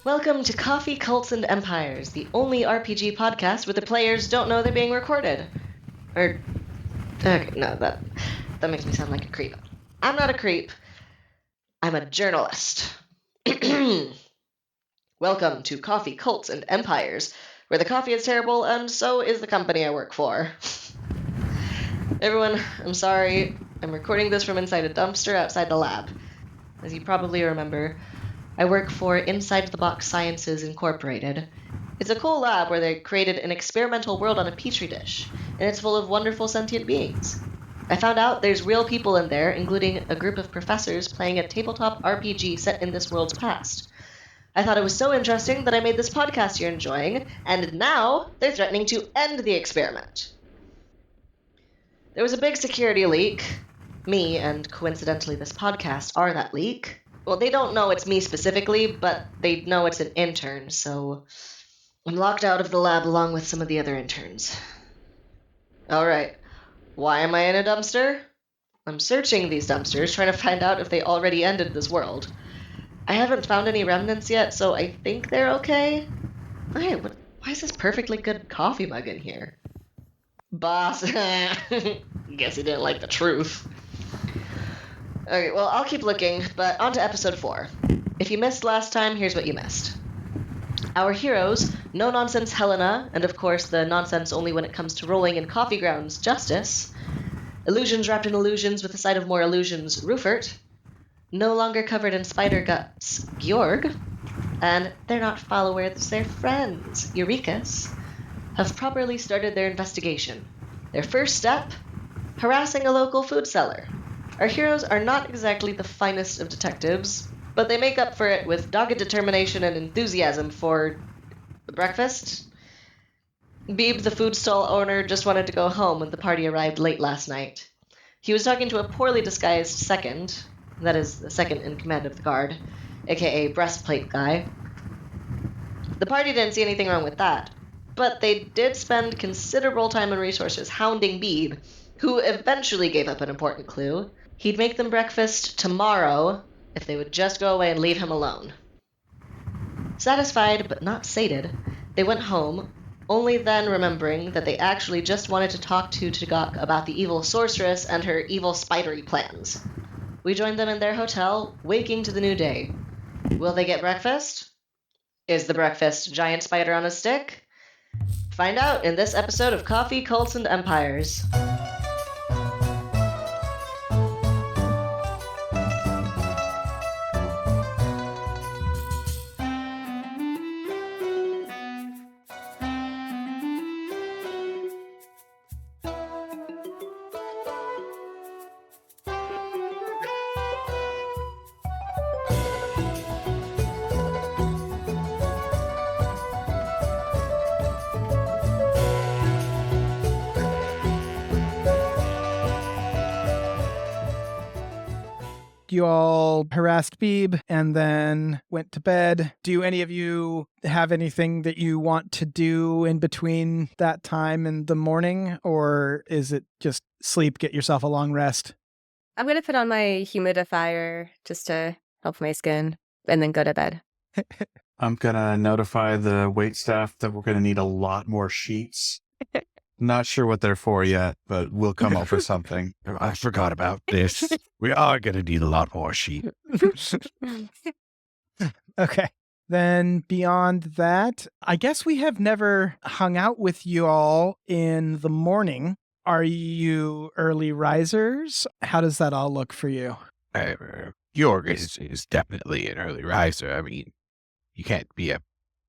Welcome to Coffee, Cults, and Empires, the only RPG podcast where the players don't know they're being recorded. No, that makes me sound like a creep. I'm not a creep. I'm a journalist. Welcome to Coffee, Cults, and Empires, where the coffee is terrible and so is the company I work for. Everyone, I'm sorry. I'm recording this from inside a dumpster outside the lab. As you probably remember, I work for Inside the Box Sciences Incorporated. It's a cool lab where they created an experimental world on a petri dish, and it's full of wonderful sentient beings. I found out there's real people in there, including a group of professors playing a tabletop RPG set in this world's past. I thought it was so interesting that I made this podcast you're enjoying, and now they're threatening to end the experiment. There was a big security leak. Me, and coincidentally this podcast, are that leak. Well, they don't know it's me specifically, but they know it's an intern, so I'm locked out of the lab along with some of the other interns. Alright, why am I in a dumpster? I'm searching these dumpsters, trying to find out if they already ended this world. I haven't found any remnants yet, so I think they're okay. Hey, why is this perfectly good coffee mug in here? Boss. Guess he didn't like the truth. Okay, well, I'll keep looking, but on to episode 4. If you missed last time, here's what you missed. Our heroes, no-nonsense Hellena, and of course the nonsense only when it comes to rolling in coffee grounds, Justice, illusions wrapped in illusions with a side of more illusions, Rufert, no longer covered in spider guts, Georg, and they're not followers, they're friends, Eurekas, have properly started their investigation. Their first step, harassing a local food seller. Our heroes are not exactly the finest of detectives, but they make up for it with dogged determination and enthusiasm for breakfast. Beeb, the food stall owner, just wanted to go home when the party arrived late last night. He was talking to a poorly disguised second, that is, the second in command of the guard, aka breastplate guy. The party didn't see anything wrong with that, but they did spend considerable time and resources hounding Beeb, who eventually gave up an important clue. He'd make them breakfast tomorrow if they would just go away and leave him alone. Satisfied but not sated, they went home, only then remembering that they actually just wanted to talk to Tagak about the evil sorceress and her evil spidery plans. We joined them in their hotel, waking to the new day. Will they get breakfast? Is the breakfast giant spider on a stick? Find out in this episode of Coffee, Cults, and Empires. You all harassed Beeb and then went to bed. Do any of you have anything that you want to do in between that time and the morning? Or is it just sleep, get yourself a long rest? I'm going to put on my humidifier just to help my skin and then go to bed. I'm going to notify the waitstaff that we're going to need a lot more sheets. Not sure what they're for yet, but we'll come up with something. I forgot about this. We are going to need a lot more sheep. Okay. Then beyond that, I guess we have never hung out with you all in the morning. Are you early risers? How does that all look for you? Georg is definitely an early riser. I mean, you can't be a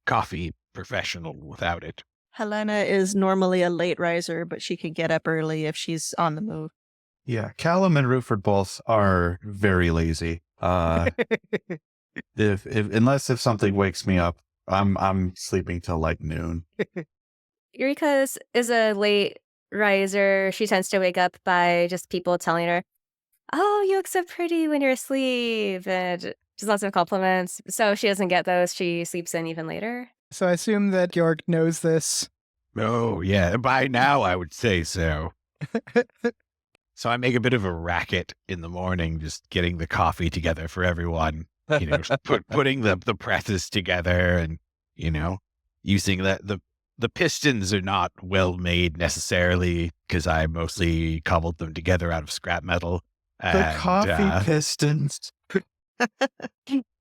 coffee professional without it. Hellena is normally a late riser, but she can get up early if she's on the move. Yeah, Callum and Ruford both are very lazy. Unless something wakes me up, I'm sleeping till like noon. Eureka is a late riser. She tends to wake up by just people telling her, "Oh, you look so pretty when you're asleep," and just lots of compliments. So she doesn't get those. She sleeps in even later. So I assume that Georg knows this. Oh, yeah. By now, I would say so. So I make a bit of a racket in the morning, just getting the coffee together for everyone. putting the presses together and, using the pistons are not well made necessarily because I mostly cobbled them together out of scrap metal. The coffee pistons.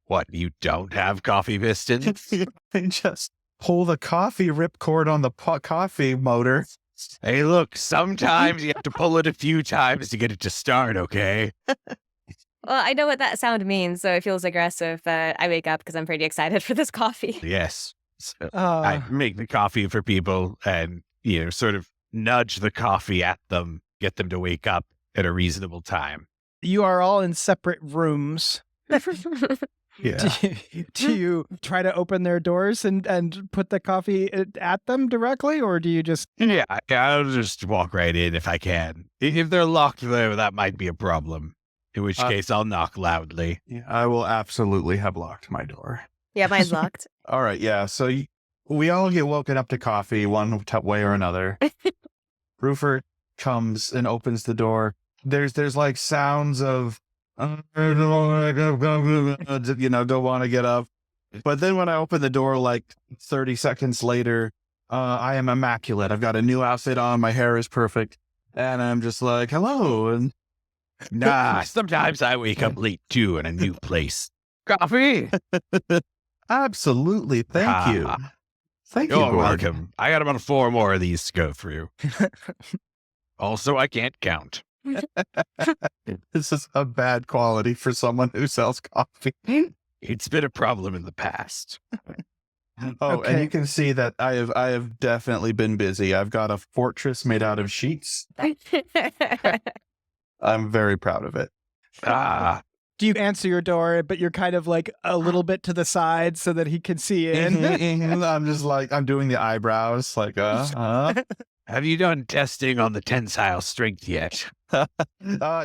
What, you don't have coffee pistons? I just pull the coffee ripcord on the coffee motor. Hey, look, sometimes you have to pull it a few times to get it to start, okay? Well, I know what that sound means, so it feels aggressive, but I wake up because I'm pretty excited for this coffee. Yes. So I make the coffee for people and, sort of nudge the coffee at them, get them to wake up at a reasonable time. You are all in separate rooms. Yeah. Do you try to open their doors and put the coffee at them directly, or do you just... Yeah, I'll just walk right in if I can. If they're locked there, that might be a problem. In which case, I'll knock loudly. Yeah, I will absolutely have locked my door. Yeah, mine's locked. All right, yeah. So we all get woken up to coffee one way or another. Roofer comes and opens the door. There's like sounds of, don't want to get up. But then when I open the door, like 30 seconds later, I am immaculate. I've got a new outfit on. My hair is perfect. And I'm just like, hello. And nah, sometimes I wake up late too in a new place. Coffee? Absolutely. Thank you. Thank you. You're welcome. I got about 4 more of these to go through. Also, I can't count. This is a bad quality for someone who sells coffee. It's been a problem in the past. Okay. And you can see that I have definitely been busy. I've got a fortress made out of sheets. I'm very proud of it. Do you answer your door, but you're kind of like a little bit to the side so that he can see in? I'm just like, I'm doing the eyebrows, like, Have you done testing on the tensile strength yet?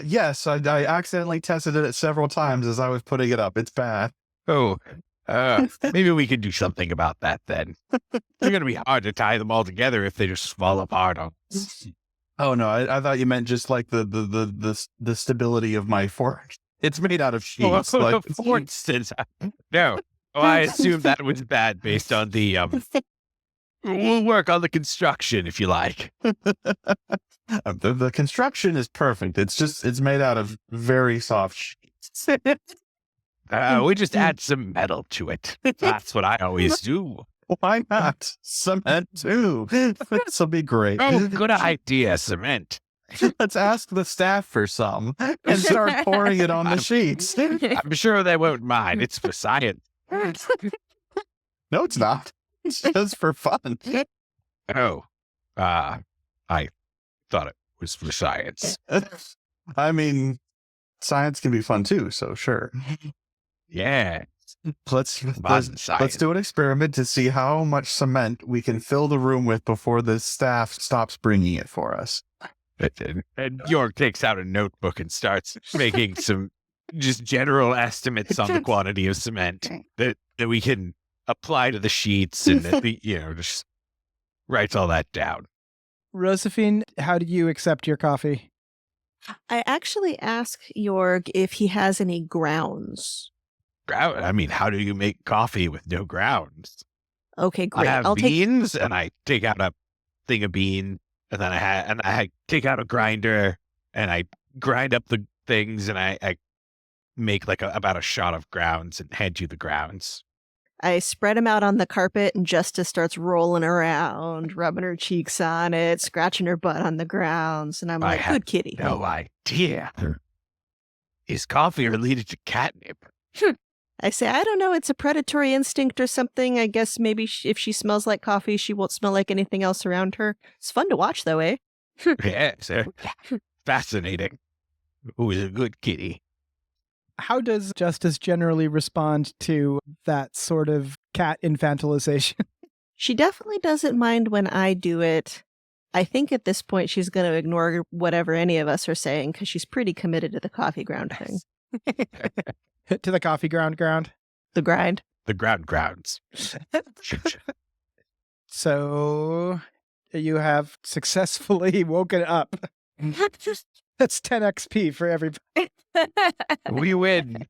Yes, I accidentally tested it several times as I was putting it up. It's bad. Oh, maybe we could do something about that then. They're going to be hard to tie them all together if they just fall apart on us. Oh no, I thought you meant just like the stability of my fork. It's made out of sheets. For instance, no. Oh, I assume that was bad based on the we'll work on the construction if you like. The construction is perfect. It's made out of very soft sheets. We just add some metal to it. That's what I always do. Why not? Cement too. This will be great. Oh, good idea, cement. Let's ask the staff for some and start pouring it on the sheets. I'm sure they won't mind. It's for science. No, it's not. It's just for fun. Oh, I thought it was for science. I mean, science can be fun too, so sure. Yeah. Let's do an experiment to see how much cement we can fill the room with before the staff stops bringing it for us. And York takes out a notebook and starts making some just general estimates on the quantity of cement that we can apply to the sheets and just writes all that down. Rozafeen, how do you accept your coffee? I actually ask Jorg if he has any grounds. I mean, how do you make coffee with no grounds? Okay, great. I have beans, and I take out a thing of bean, and then I take out a grinder, and I grind up the things, and I make like about a shot of grounds and hand you the grounds. I spread him out on the carpet, and Justice starts rolling around, rubbing her cheeks on it, scratching her butt on the grounds, and I'm like, good kitty. No idea. Is coffee related to catnip? I say, I don't know, it's a predatory instinct or something. I guess maybe if she smells like coffee, she won't smell like anything else around her. It's fun to watch, though, eh? Yes, fascinating. Who is a good kitty? How does Justice generally respond to that sort of cat infantilization? She definitely doesn't mind when I do it. I think at this point she's going to ignore whatever any of us are saying because she's pretty committed to the coffee ground thing. To the coffee ground? The grind? The grounds. So you have successfully woken up. That's 10 XP for everybody. We win.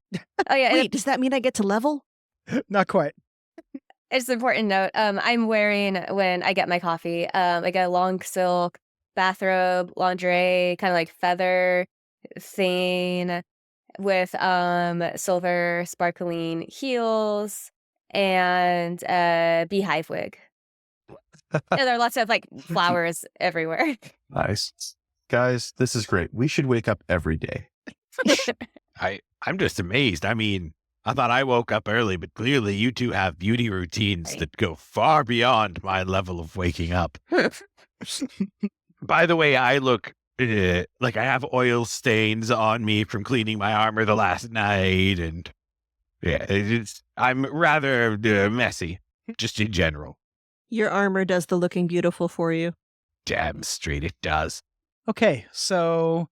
Oh yeah, Wait, does that mean I get to level? Not quite. it's an important note. I'm wearing when I get my coffee, like a long silk bathrobe, lingerie, kind of like feather thing with silver sparkling heels and a beehive wig. Yeah, there are lots of like flowers everywhere. Nice. Guys, this is great. We should wake up every day. I'm just amazed. I mean, I thought I woke up early, but clearly you two have beauty routines Right. that go far beyond my level of waking up. By the way, I look like I have oil stains on me from cleaning my armor the last night, and yeah, I'm rather messy, just in general. Your armor does the looking beautiful for you. Damn straight it does. Okay, so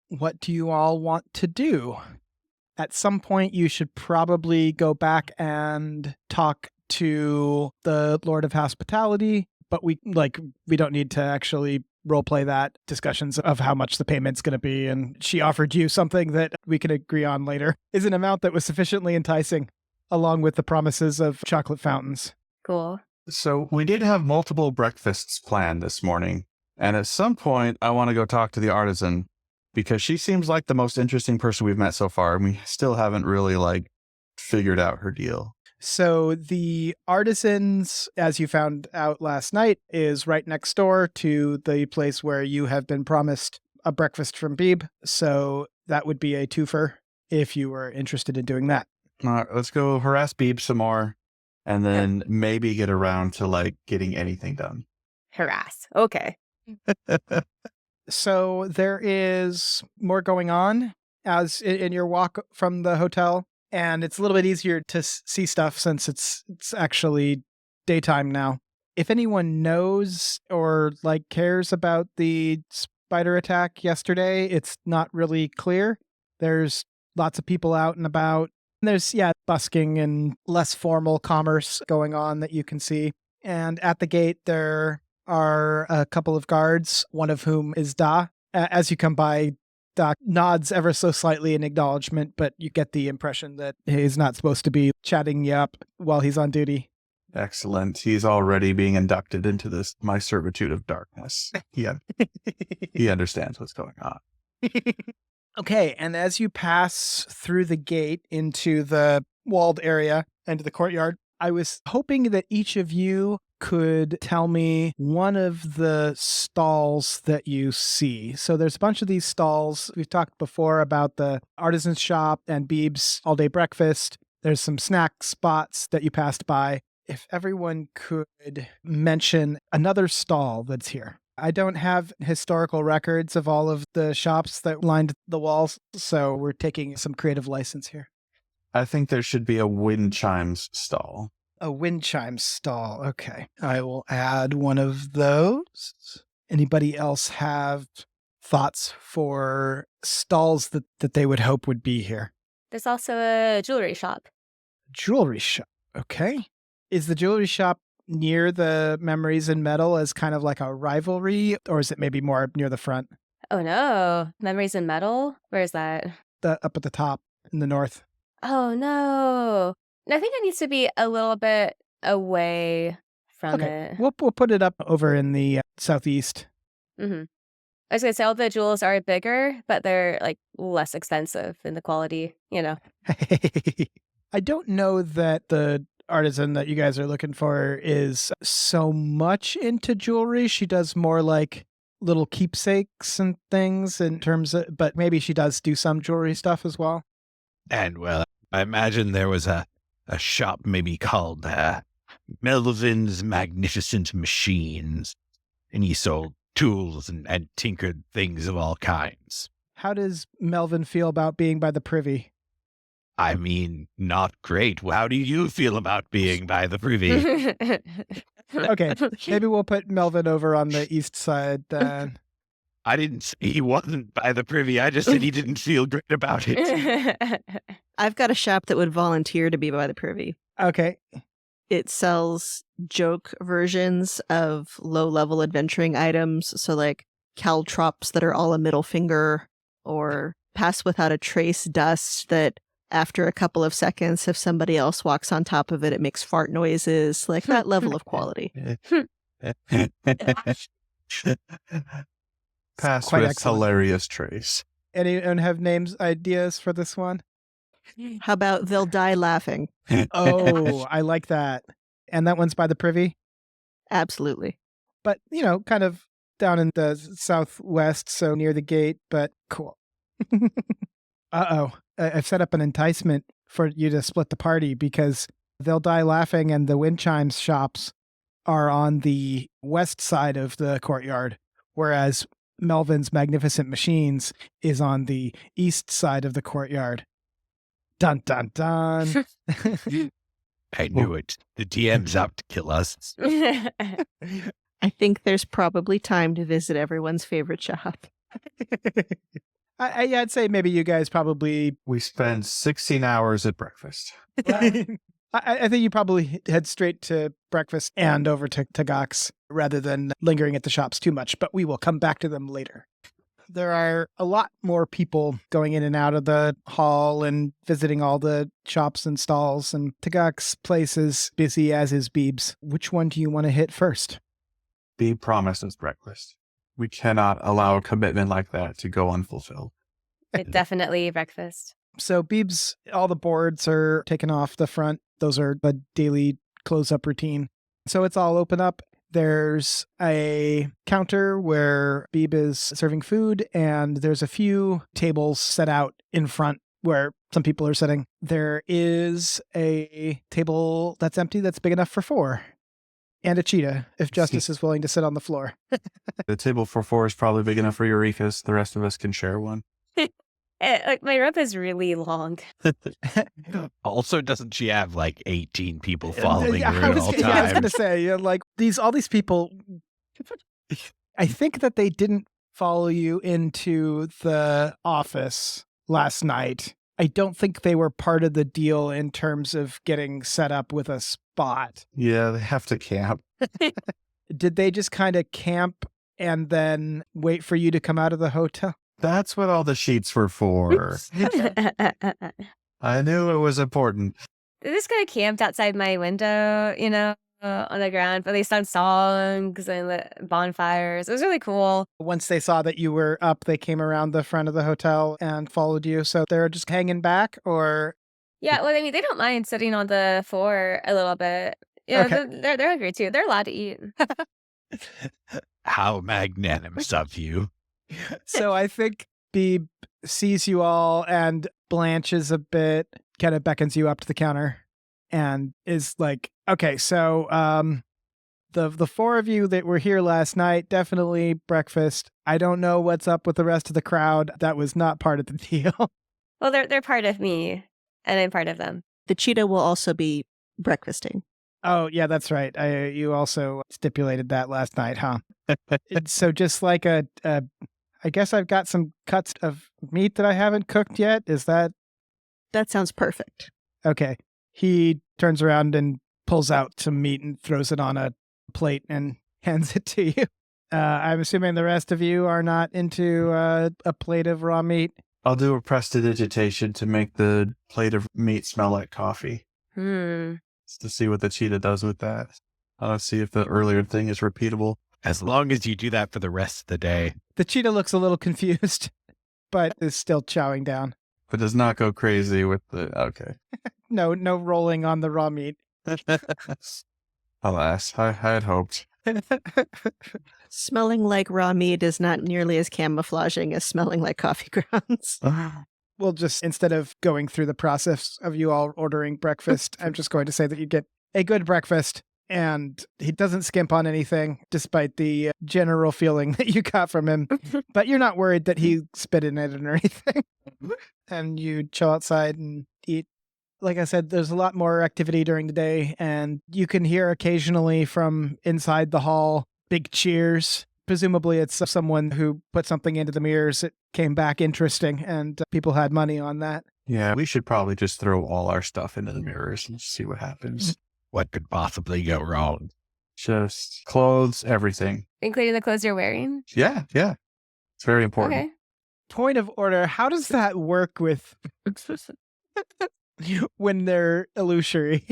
what do you all want to do? At some point, you should probably go back and talk to the Lord of Hospitality, but we don't need to actually roleplay that discussions of how much the payment's going to be. And she offered you something that we can agree on later is an amount that was sufficiently enticing, along with the promises of chocolate fountains. Cool. So we did have multiple breakfasts planned this morning. And at some point, I want to go talk to the artisan because she seems like the most interesting person we've met so far. And we still haven't really figured out her deal. So the artisans, as you found out last night, is right next door to the place where you have been promised a breakfast from Beeb. So that would be a twofer if you were interested in doing that. All right, let's go harass Beeb some more and then maybe get around to getting anything done. Harass. Okay. So there is more going on as in your walk from the hotel, and it's a little bit easier to see stuff since it's actually daytime now. If anyone knows or cares about the spider attack yesterday, it's not really clear. There's lots of people out and about. There's busking and less formal commerce going on that you can see. And at the gate there are a couple of guards, one of whom is Da. As you come by, Da nods ever so slightly in acknowledgement, but you get the impression that he's not supposed to be chatting you up while he's on duty. Excellent. He's already being inducted into my servitude of darkness. He understands what's going on. Okay, and as you pass through the gate into the walled area, into the courtyard, I was hoping that each of you could tell me one of the stalls that you see. So there's a bunch of these stalls. We've talked before about the artisan shop and Beeb's all-day breakfast. There's some snack spots that you passed by. If everyone could mention another stall that's here. I don't have historical records of all of the shops that lined the walls, so we're taking some creative license here. I think there should be a windchimes stall. A windchimes stall. Okay. I will add one of those. Anybody else have thoughts for stalls that they would hope would be here? There's also a jewelry shop. Jewelry shop. Okay. Is the jewelry shop near the Memories in Metal as kind of like a rivalry, or is it maybe more near the front? Oh no. Memories in Metal? Where is that? Up at the top in the north. Oh no. I think it needs to be a little bit away from Okay. it. We'll put it up over in the southeast. Mm-hmm. I was going to say all the jewels are bigger, but they're less expensive in the quality, I don't know that the artisan that you guys are looking for is so much into jewelry. She does more little keepsakes and things in terms of, but maybe she does do some jewelry stuff as well. And well, I imagine there was a shop maybe called Melvin's Magnificent Machines, and he sold tools and tinkered things of all kinds. How does Melvin feel about being by the privy? I mean, not great. How do you feel about being by the privy? Okay, maybe we'll put Melvin over on the east side then. I didn't say he wasn't by the privy. I just said he didn't feel great about it. I've got a shop that would volunteer to be by the privy. Okay. It sells joke versions of low-level adventuring items, so caltrops that are all a middle finger, or pass without a trace dust that after a couple of seconds, if somebody else walks on top of it, it makes fart noises, like that level of quality. Pass Quite with excellent. hilarious trace. Anyone have names, ideas for this one? How about they'll die laughing? Oh, I like that. And that one's by the Privy, Absolutely. but, kind of down in the southwest, so near the gate, but cool. Uh-oh. I've set up an enticement for you to split the party because they'll die laughing and the windchimes shops are on the west side of the courtyard, whereas Melvin's Magnificent Machines is on the east side of the courtyard. Dun, dun, dun. I knew it. The DM's out to kill us. I think there's probably time to visit everyone's favorite shop. I'd say maybe you guys probably... We spend 16 hours at breakfast. I think you probably head straight to breakfast and over to Tagak's rather than lingering at the shops too much, but we will come back to them later. There are a lot more people going in and out of the hall and visiting all the shops and stalls, and Tagak's place is busy, as is Beeb's. Which one do you want to hit first? Beeb promises breakfast. We cannot allow a commitment like that to go unfulfilled. Definitely breakfast. So Beeb's, all the boards are taken off the front. Those are the daily close-up routine. So it's all open up. There's a counter where Beeb is serving food, and there's a few tables set out in front where some people are sitting. There is a table that's empty that's big enough for 4. And a cheetah, if Justice is willing to sit on the floor. The table for 4 is probably big enough for Eureka's. The rest of us can share one. My rope is really long. Also, doesn't she have like 18 people following her I at was, all I was going to times? say, like, all these people, I think that they didn't follow you into the office last night. I don't think they were part of the deal in terms of getting set up with a spot. Yeah, they have to camp. Did they just kind of camp and then wait for you to come out of the hotel? That's what all the sheets were for. I knew it was important. They just kind of camped outside my window, on the ground, but they sung songs and lit bonfires. It was really cool. Once they saw that you were up, they came around the front of the hotel and followed you. So they're just hanging back, or... Yeah, well, I mean, they don't mind sitting on the floor a little bit. Yeah, Okay. they're hungry too. They're allowed to eat. How magnanimous of you. So I think Beeb sees you all and blanches a bit, kind of beckons you up to the counter and is like, okay, so the 4 of you that were here last night, definitely breakfast. I don't know what's up with the rest of the crowd. That was not part of the deal. Well, they're part of me, and I'm part of them. The cheetah will also be breakfasting. Oh, yeah, that's right. You also stipulated that last night, huh? So just like I guess I've got some cuts of meat that I haven't cooked yet. Is that... That sounds perfect. Okay. He turns around and pulls out some meat and throws it on a plate and hands it to you. I'm assuming the rest of you are not into a plate of raw meat. I'll do a prestidigitation to make the plate of meat smell like coffee. Just to see what the cheetah does with that. I'll see if the earlier thing is repeatable. As long as you do that for the rest of the day. The cheetah looks a little confused, but is still chowing down. But does not go crazy with the... Okay. No rolling on the raw meat. Alas, I had hoped. Smelling like raw meat is not nearly as camouflaging as smelling like coffee grounds. We'll just, instead of going through the process of you all ordering breakfast, I'm just going to say that you get a good breakfast, and he doesn't skimp on anything, despite the general feeling that you got from him. But you're not worried that he spit in it or anything. And you chill outside and eat. Like I said, there's a lot more activity during the day, and you can hear occasionally from inside the hall big cheers. Presumably it's someone who put something into the mirrors. It came back interesting, and people had money on that. Yeah, we should probably just throw all our stuff into the mirrors and see what happens. What could possibly go wrong? Just clothes, everything. Including the clothes you're wearing? Yeah. It's very important. Okay. Point of order, how does that work with when they're illusory?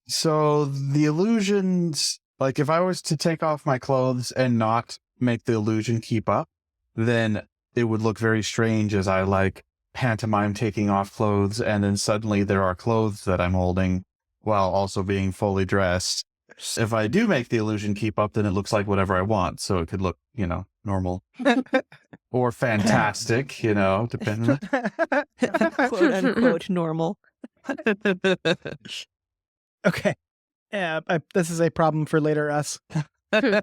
So the illusions, like if I was to take off my clothes and not make the illusion keep up, then it would look very strange as I like pantomime taking off clothes, and then suddenly there are clothes that I'm holding while also being fully dressed. If I do make the illusion keep up, then it looks like whatever I want. So it could look, normal or fantastic, depending. Quote unquote normal. Okay. Yeah, this is a problem for later us. And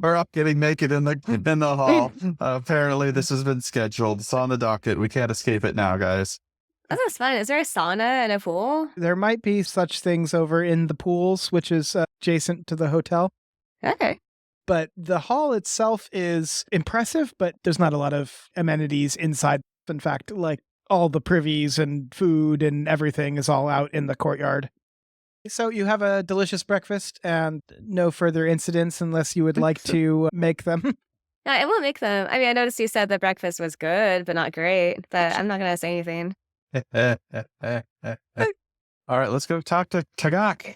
we're up getting naked in the hall. Apparently, this has been scheduled. It's on the docket. We can't escape it now, guys. That sounds fun. Is there a sauna and a pool? There might be such things over in the pools, which is adjacent to the hotel. Okay. But the hall itself is impressive, but there's not a lot of amenities inside. In fact, like all the privies and food and everything is all out in the courtyard. So you have a delicious breakfast and no further incidents unless you would like to make them. Yeah, I will make them. I mean, I noticed you said the breakfast was good, but not great. But I'm not going to say anything. All right, let's go talk to Tagak.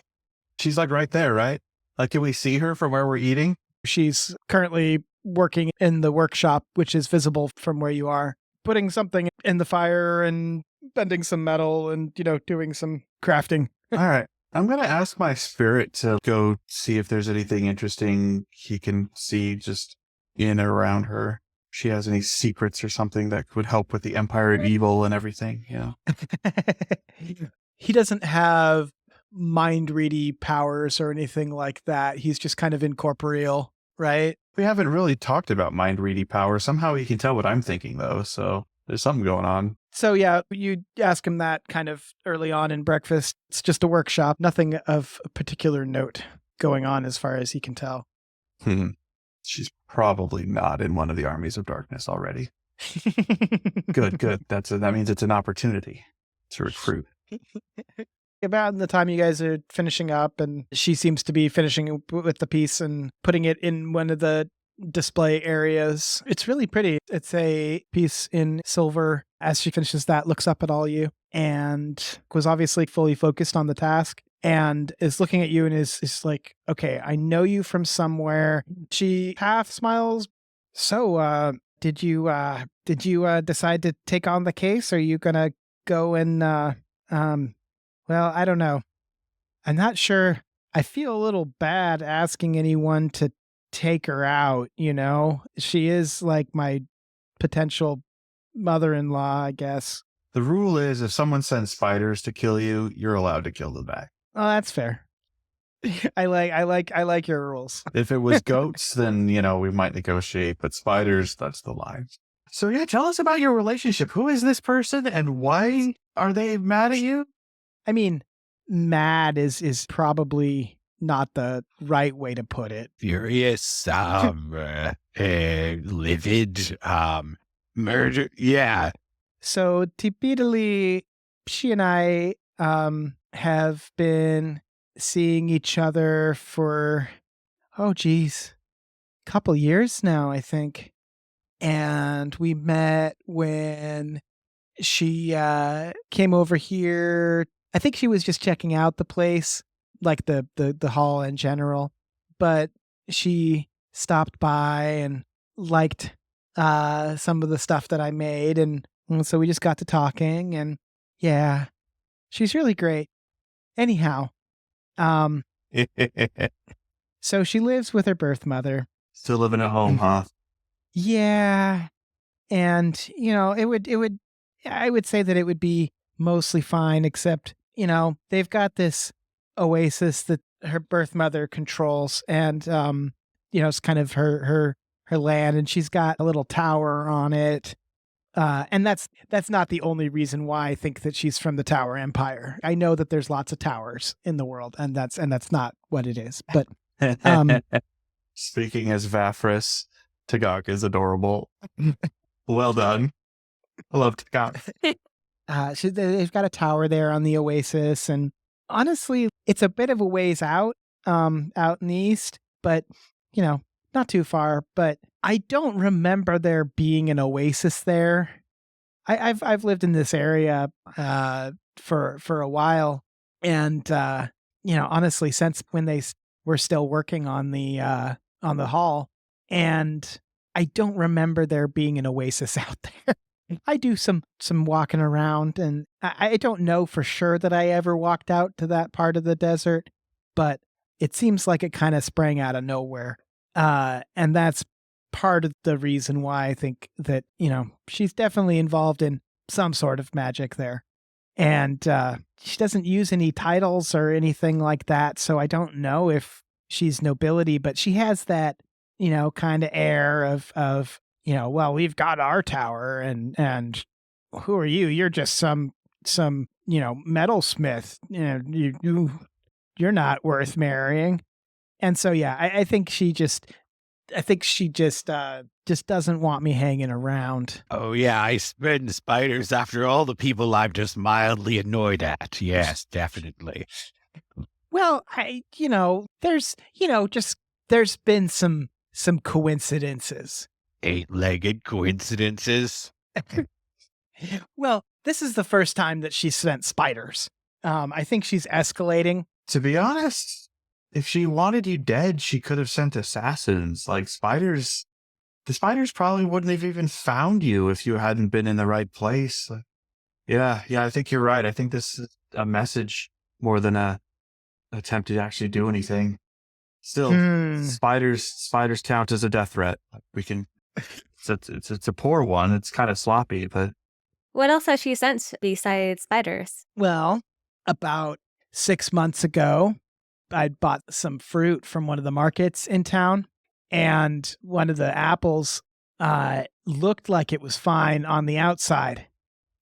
She's like right there, right? Like, can we see her from where we're eating? She's currently working in the workshop, which is visible from where you are, putting something in the fire and bending some metal and, doing some crafting. All right. I'm going to ask my spirit to go see if there's anything interesting he can see just in or around her. She has any secrets or something that would help with the Empire of Evil and everything, He doesn't have mind-ready powers or anything like that. He's just kind of incorporeal, right? We haven't really talked about mind-reading power. Somehow he can tell what I'm thinking, though, so there's something going on. So yeah, you ask him that kind of early on in breakfast. It's just a workshop, nothing of particular note going on as far as he can tell. She's probably not in one of the armies of darkness already. Good. That means it's an opportunity to recruit. About the time you guys are finishing up, and she seems to be finishing with the piece and putting it in one of the display areas. It's really pretty. It's a piece in silver. As she finishes that, looks up at all you and was obviously fully focused on the task and is looking at you and is like, okay, I know you from somewhere. She half smiles. So, did you decide to take on the case? Are you gonna go and, well, I don't know. I'm not sure. I feel a little bad asking anyone to take her out, She is like my potential mother-in-law, I guess. The rule is if someone sends spiders to kill you, you're allowed to kill them back. Oh, that's fair. I like your rules. If it was goats, then, we might negotiate, but spiders, that's the line. So yeah, tell us about your relationship. Who is this person and why are they mad at you? I mean, mad is probably not the right way to put it. Furious, livid, murder. Yeah. So typically, she and I have been seeing each other for, a couple years now, I think. And we met when she came over here. I think she was just checking out the place, like the hall in general. But she stopped by and liked some of the stuff that I made. And so we just got to talking. And yeah, she's really great. Anyhow, so she lives with her birth mother. Still living at home, huh? Yeah. And, I would say that it would be mostly fine, except, they've got this oasis that her birth mother controls and, it's kind of her land and she's got a little tower on it. And that's not the only reason why I think that she's from the Tower Empire. I know that there's lots of towers in the world and that's not what it is. But, speaking as Vafris, Tagak is adorable. Well done. I love Tagak. They've got a tower there on the oasis, and honestly, it's a bit of a ways out in the east, but not too far. But I don't remember there being an oasis there. I've lived in this area for a while, and honestly, since when they were still working on the hall, and I don't remember there being an oasis out there. I do some walking around, and I don't know for sure that I ever walked out to that part of the desert, but it seems like it kind of sprang out of nowhere, and that's part of the reason why I think that she's definitely involved in some sort of magic there. And she doesn't use any titles or anything like that, so I don't know if she's nobility, but she has that, kind of air of well, we've got our tower, and who are you? You're just some metalsmith. You're not worth marrying. And so yeah, I think she just doesn't want me hanging around. Oh, yeah, I spend spiders after all the people I've just mildly annoyed at. Yes, definitely. Well, there's been some coincidences. 8-legged coincidences. Well, this is the first time that she sent spiders. I think she's escalating. To be honest, if she wanted you dead, she could have sent assassins. Like spiders, the spiders probably wouldn't have even found you if you hadn't been in the right place. Yeah, I think you're right. I think this is a message more than a attempt to actually do anything. Still, spiders count as a death threat. We can. It's a poor one. It's kind of sloppy, but What else has she sent besides spiders? Well, about 6 months ago, I'd bought some fruit from one of the markets in town, and one of the apples looked like it was fine on the outside,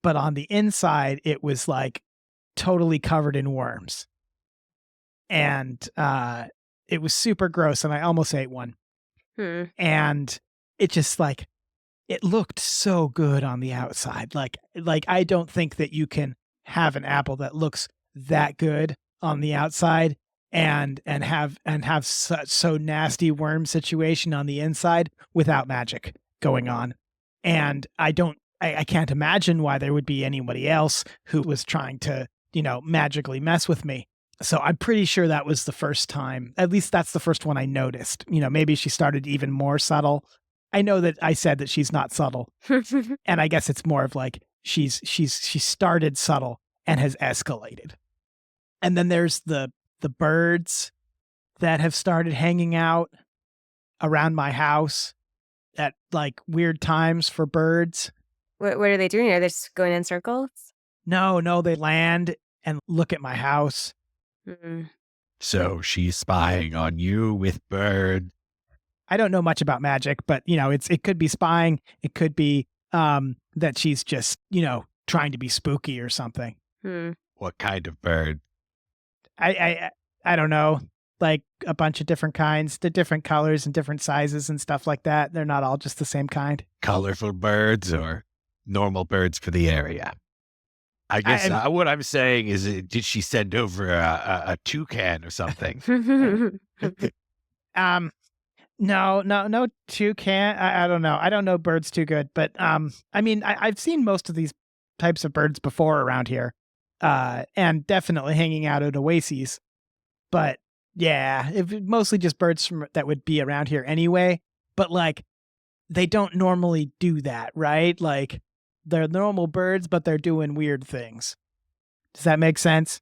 but on the inside, it was like totally covered in worms. And it was super gross, and I almost ate one. And it just it looked so good on the outside. Like I don't think that you can have an apple that looks that good on the outside and have such so nasty worm situation on the inside without magic going on. And I can't imagine why there would be anybody else who was trying to, magically mess with me. So I'm pretty sure that was the first time. At least that's the first one I noticed. Maybe she started even more subtle. I know that I said that she's not subtle. And I guess it's more of like she started subtle and has escalated. And then there's the birds that have started hanging out around my house at like weird times for birds. What are they doing? Are they just going in circles? No, they land and look at my house. So she's spying on you with birds. I don't know much about magic, but it could be spying. It could be that she's just trying to be spooky or something. What kind of bird? I don't know, like a bunch of different kinds, the different colors and different sizes and stuff like that. They're not all just the same kind. Colorful birds or normal birds for the area? I guess what I'm saying is, did she send over a toucan or something? No toucan. I don't know. I don't know birds too good, but I mean, I've seen most of these types of birds before around here, and definitely hanging out at oases. But yeah, mostly just birds that would be around here anyway. But like, they don't normally do that, right? Like, they're normal birds, but they're doing weird things. Does that make sense?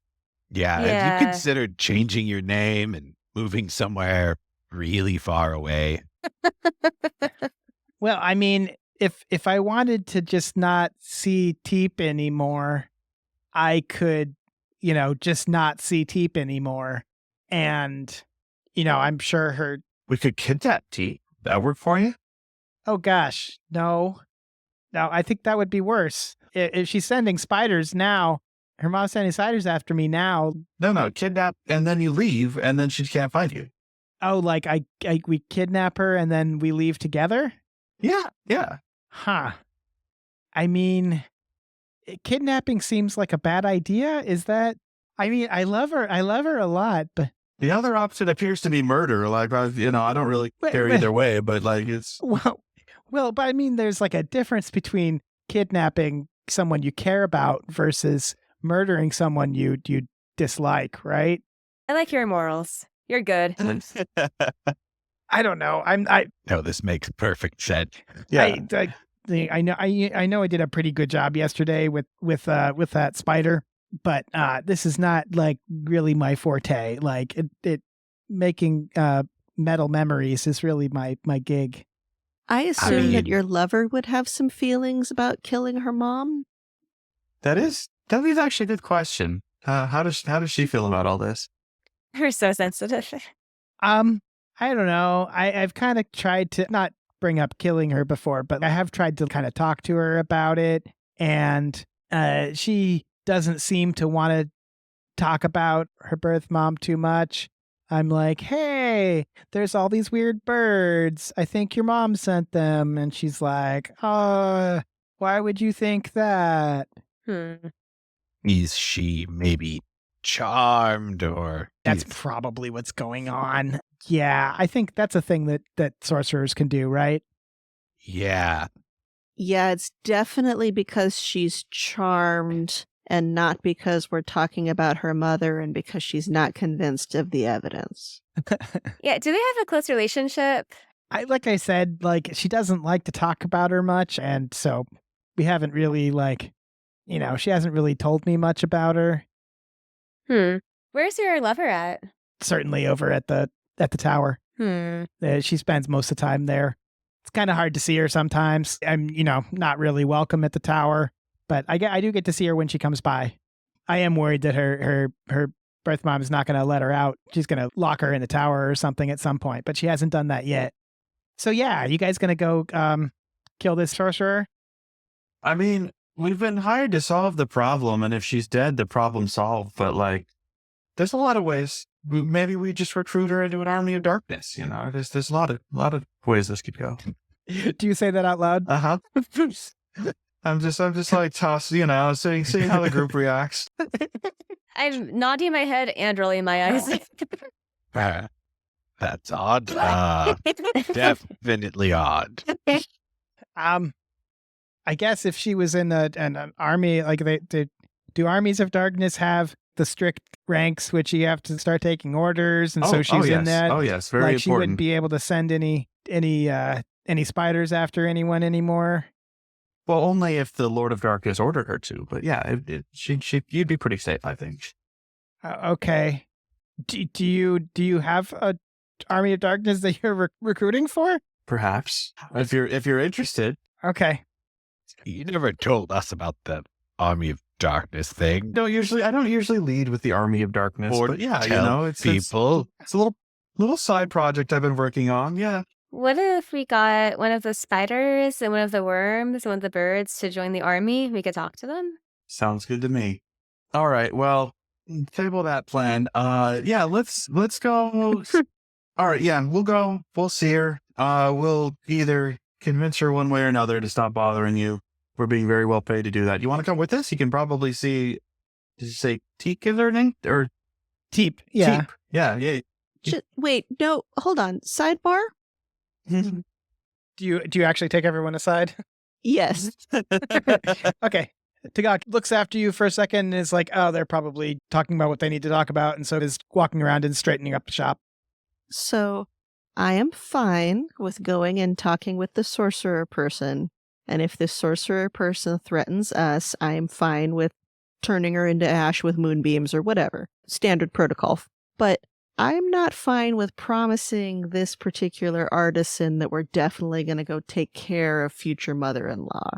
Yeah. Have you considered changing your name and moving somewhere really far away? Well, I mean, if I wanted to just not see Teep anymore, I could, just not see Teep anymore. And, I'm sure we could kidnap Teep. That work for you? Oh gosh, no, I think that would be worse. If she's sending spiders now, her mom's sending spiders after me now. No, kidnap, and then you leave, and then she can't find you. Oh, like we kidnap her and then we leave together? Yeah. Huh. I mean, kidnapping seems like a bad idea. Is that? I mean, I love her a lot, but The other option appears to be murder. Like, I don't really care Wait. either way, but like it's. Well, but I mean, there's like a difference between kidnapping someone you care about versus murdering someone you dislike, right? I like your morals. You're good. I don't know. No, this makes perfect sense. Yeah. I know I did a pretty good job yesterday with that spider, but this is not like really my forte. Like it making metal memories is really my gig. I assume that mean- your lover would have some feelings about killing her mom. That is actually a good question. How does she feel about all this? You're so sensitive. I don't know. I've kind of tried to not bring up killing her before, but I have tried to kind of talk to her about it, and she doesn't seem to want to talk about her birth mom too much. I'm like, hey, there's all these weird birds. I think your mom sent them. And she's like, why would you think that? Is she maybe charmed or... That's probably what's going on. Yeah, I think that's a thing that sorcerers can do, right? Yeah. Yeah, it's definitely because she's charmed and not because we're talking about her mother and because she's not convinced of the evidence. Yeah, do they have a close relationship? Like I said, like she doesn't like to talk about her much, and so we haven't really she hasn't really told me much about her. Where's your lover at? Certainly over at the tower. She spends most of the time there. It's kind of hard to see her sometimes. I'm, not really welcome at the tower, but I do get to see her when she comes by. I am worried that her birth mom is not going to let her out. She's going to lock her in the tower or something at some point, but she hasn't done that yet. So yeah, you guys going to go kill this sorcerer? I mean, we've been hired to solve the problem, and if she's dead, the problem's solved. But like, there's a lot of ways. Maybe we just recruit her into an army of darkness. There's a lot of ways this could go. Do you say that out loud? I'm just like seeing how the group reacts. I'm nodding my head and rolling my eyes. That's odd. Definitely odd. I guess if she was in an army, like do armies of darkness have the strict ranks, which you have to start taking orders, and so she's in that. Oh yes, very like important. She wouldn't be able to send any spiders after anyone anymore. Well, only if the Lord of Darkness ordered her to. But yeah, you'd be pretty safe, I think. Okay. Do you have a army of darkness that you're recruiting for? Perhaps, if you're interested. Okay. You never told us about the Army of Darkness thing. I don't usually lead with the Army of Darkness, Or but yeah, tell it's people. It's a little side project I've been working on. Yeah. What if we got one of the spiders and one of the worms and one of the birds to join the army? We could talk to them. Sounds good to me. All right. Well, table that plan. Yeah. Let's go. All right. Yeah. We'll go. We'll see her. We'll either convince her one way or another to stop bothering you. We're being very well paid to do that. You want to come with us? You can probably see. Did you say Teak is her name or Teep? Yeah. Teep. Yeah. Wait, no, hold on. Sidebar? Do you actually take everyone aside? Yes. Okay. Tagak looks after you for a second and is like, oh, they're probably talking about what they need to talk about, and so is walking around and straightening up the shop. So I am fine with going and talking with the sorcerer person. And if this sorcerer person threatens us, I am fine with turning her into ash with moonbeams or whatever. Standard protocol. But I'm not fine with promising this particular artisan that we're definitely going to go take care of future mother-in-law.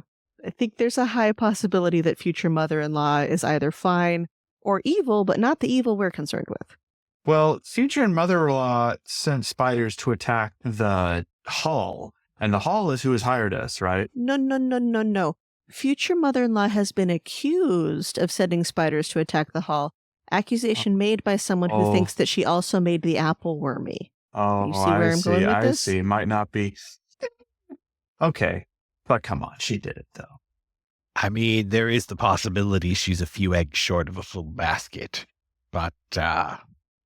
I think there's a high possibility that future mother-in-law is either fine or evil, but not the evil we're concerned with. Well, future mother-in-law sent spiders to attack the hall, and the hall is who has hired us, right? No. Future mother-in-law has been accused of sending spiders to attack the hall. Accusation made by someone who thinks that she also made the apple wormy. Oh, You see where I'm going with this? I see. Might not be. Okay, but come on, she did it though. I mean, there is the possibility she's a few eggs short of a full basket, but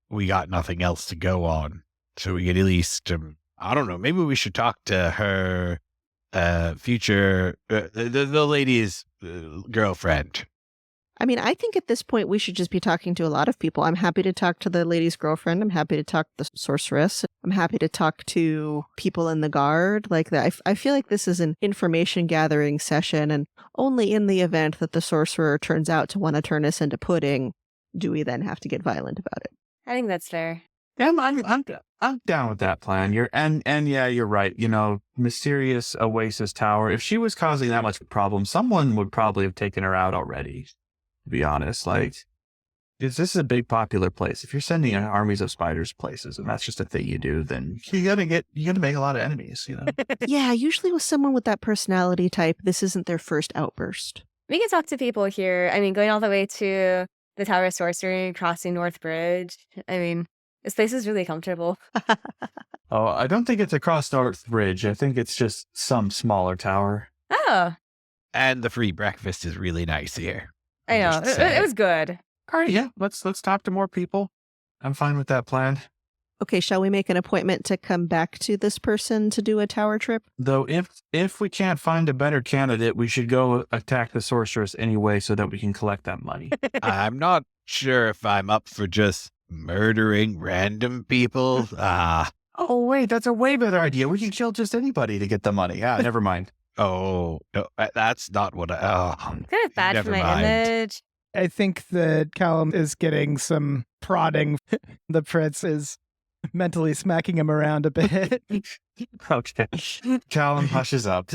we got nothing else to go on. So we could at least, I don't know, maybe we should talk to her future, the lady's girlfriend. I mean, I think at this point we should just be talking to a lot of people. I'm happy to talk to the lady's girlfriend. I'm happy to talk to the sorceress. I'm happy to talk to people in the guard like that. I feel like this is an information gathering session, and only in the event that the sorcerer turns out to want to turn us into pudding do we then have to get violent about it. I think that's fair. Yeah, I'm down with that plan. Yeah, you're right. You know, mysterious Oasis Tower. If she was causing that much problem, someone would probably have taken her out already. To be honest, like this is a big popular place. If you're sending armies of spiders places, and that's just a thing you do, then you're gonna make a lot of enemies. You know. Yeah, usually with someone with that personality type, this isn't their first outburst. We can talk to people here. I mean, going all the way to the Tower of Sorcery, crossing North Bridge. I mean, this place is really comfortable. Oh, I don't think it's across North Bridge. I think it's just some smaller tower. Oh, And the free breakfast is really nice here. I know. Just It was good. All right, yeah, let's talk to more people. I'm fine with that plan. Okay, shall we make an appointment to come back to this person to do a tower trip? Though if we can't find a better candidate, we should go attack the sorceress anyway so that we can collect that money. I'm not sure if I'm up for just murdering random people. Oh, wait, that's a way better idea. We can kill just anybody to get the money. Ah, never mind. Oh, no, that's not what Kind of bad Never for my mind. image. I think that Callum is getting some prodding. The prince is mentally smacking him around a bit. Okay. Callum hushes up.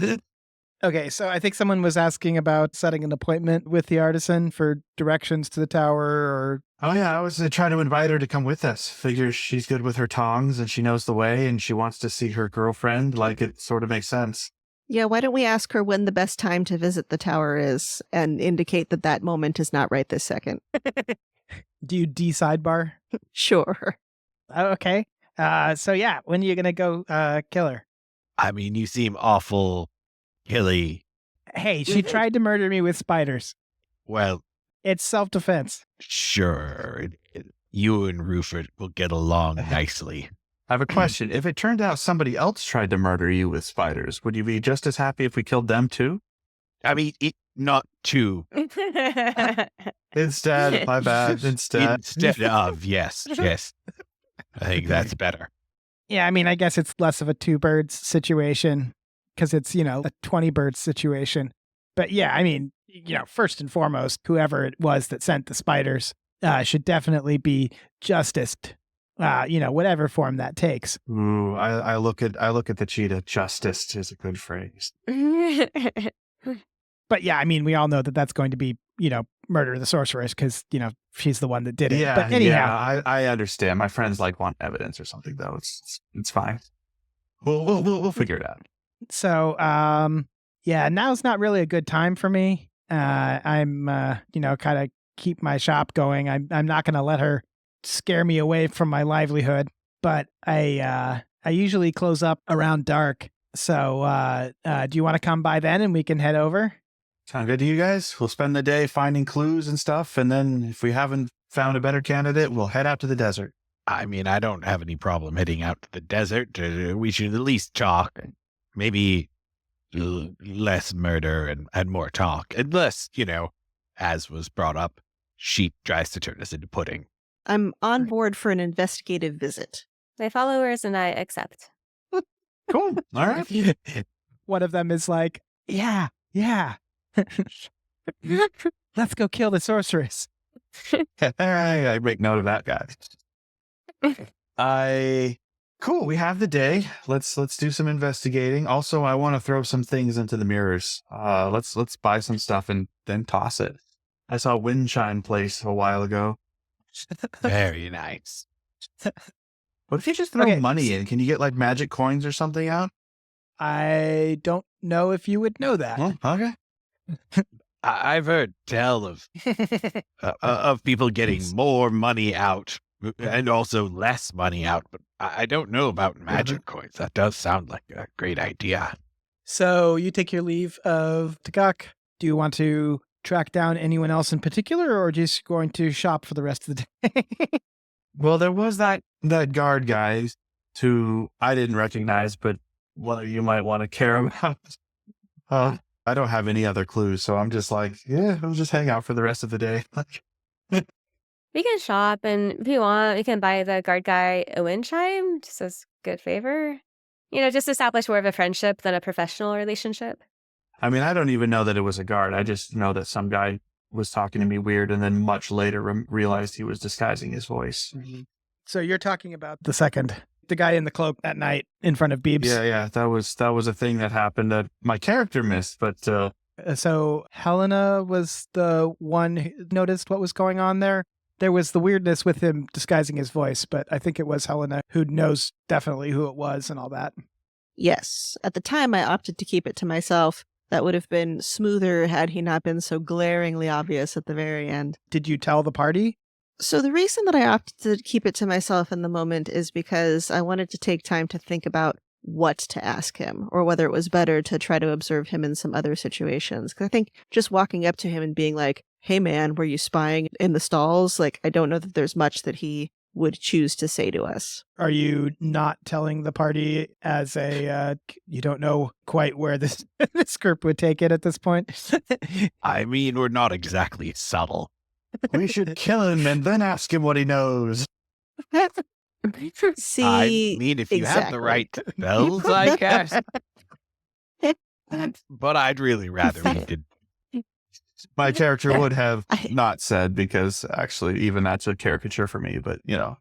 Okay, so I think someone was asking about setting an appointment with the artisan for directions to the tower, or Oh, yeah, I was trying to invite her to come with us. Figures she's good with her tongs and she knows the way and she wants to see her girlfriend. Like, it sort of makes sense. Yeah, why don't we ask her when the best time to visit the tower is and indicate that that moment is not right this second? do you de-sidebar? Sure. Oh, okay. So yeah, when are you gonna go kill her? I mean, you seem awful hilly. Hey, she tried to murder me with spiders. Well, It's self-defense. sure. You and Rufus will get along nicely. I have a question. If it turned out somebody else tried to murder you with spiders, would you be just as happy if we killed them too? I mean, not too. Instead, my bad. Instead. Instead of, yes. I think that's better. Yeah, I mean, I guess it's less of a two birds situation because it's, a 20 birds situation. But yeah, I mean, first and foremost, whoever it was that sent the spiders should definitely be justiced, whatever form that takes. Ooh, I look at the cheetah. Justice is a good phrase. But yeah, I mean, we all know that that's going to be, murder the sorceress because, she's the one that did it. Yeah, But anyhow, yeah, I understand. My friends want evidence or something though. It's fine. We'll figure it out. so, yeah, now's not really a good time for me. I'm, kind of keep my shop going. I'm not going to let her scare me away from my livelihood, but I usually close up around dark. So, do you want to come by then and we can head over? Sound good to you guys? We'll spend the day finding clues and stuff, and then if we haven't found a better candidate, we'll head out to the desert. I mean, I don't have any problem heading out to the desert. We should at least talk. Maybe less murder and more talk. Unless, as was brought up, she tries to turn us into pudding. I'm on board for an investigative visit. My followers and I accept. Cool. All right. One of them is like, yeah. Let's go kill the sorceress. I make note of that, guys. Cool. We have the day. Let's do some investigating. Also, I want to throw some things into the mirrors. Let's buy some stuff and then toss it. I saw a windchime place a while ago. Very nice. What if you just throw Okay. money in? Can you get like magic coins or something out? I don't know if you would know that. Well, okay. I've heard tell of people getting more money out and also less money out, but I don't know about magic coins. That does sound like a great idea. So you take your leave of Tagak. Do you want to track down anyone else in particular, or just going to shop for the rest of the day? Well, there was that guard guy who I didn't recognize, but one of you might want to care about. I don't have any other clues, so I'm just like, yeah, I'll just hang out for the rest of the day. We can shop, and if you want, we can buy the guard guy a wind chime, just as good favor. Just establish more of a friendship than a professional relationship. I mean, I don't even know that it was a guard. I just know that some guy was talking to me weird, and then much later realized he was disguising his voice. So you're talking about the second, the guy in the cloak that night in front of Beeb's. Yeah, that was a thing that happened that my character missed, but So Hellena was the one who noticed what was going on there. There was the weirdness with him disguising his voice, but I think it was Hellena who knows definitely who it was and all that. Yes. At the time, I opted to keep it to myself. That would have been smoother had he not been so glaringly obvious at the very end. Did you tell the party? So the reason that I opted to keep it to myself in the moment is because I wanted to take time to think about what to ask him, or whether it was better to try to observe him in some other situations. Because I think just walking up to him and being like, hey man, were you spying in the stalls? Like, I don't know that there's much that he would choose to say to us. Are you not telling the party as you don't know quite where this script would take it at this point? I mean, we're not exactly subtle. we should kill him and then ask him what he knows. See, I mean, if you have the exactly. right spells, I guess. But I'd really rather we did. My character would have not said, because actually even that's a caricature for me, but yeah.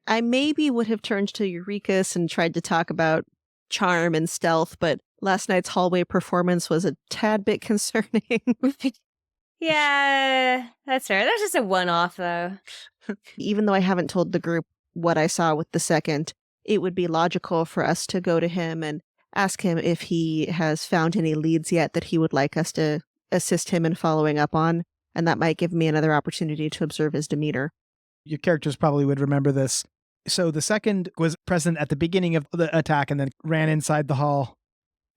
I maybe would have turned to Eurekas and tried to talk about charm and stealth, but last night's hallway performance was a tad bit concerning. Yeah, that's fair. That's just a one-off, though. Even though I haven't told the group what I saw with the second, it would be logical for us to go to him and ask him if he has found any leads yet that he would like us to assist him in following up on, and that might give me another opportunity to observe his demeanor. Your characters probably would remember this. So the second was present at the beginning of the attack and then ran inside the hall,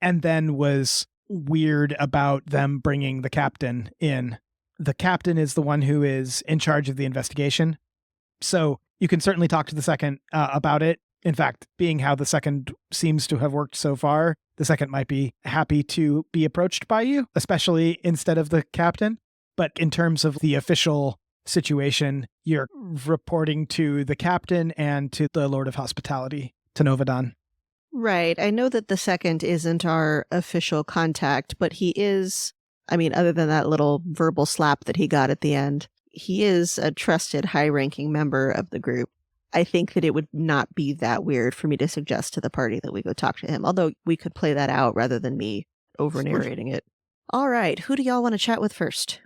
and then was weird about them bringing the captain in. The captain is the one who is in charge of the investigation. So you can certainly talk to the second about it. In fact, being how the second seems to have worked so far, the second might be happy to be approached by you, especially instead of the captain. But in terms of the official situation, you're reporting to the captain and to the Lord of Hospitality, to Novadan. Right. I know that the second isn't our official contact, but he is, I mean, other than that little verbal slap that he got at the end, he is a trusted, high-ranking member of the group. I think that it would not be that weird for me to suggest to the party that we go talk to him, although we could play that out rather than me over-narrating it. All right, who do y'all want to chat with first?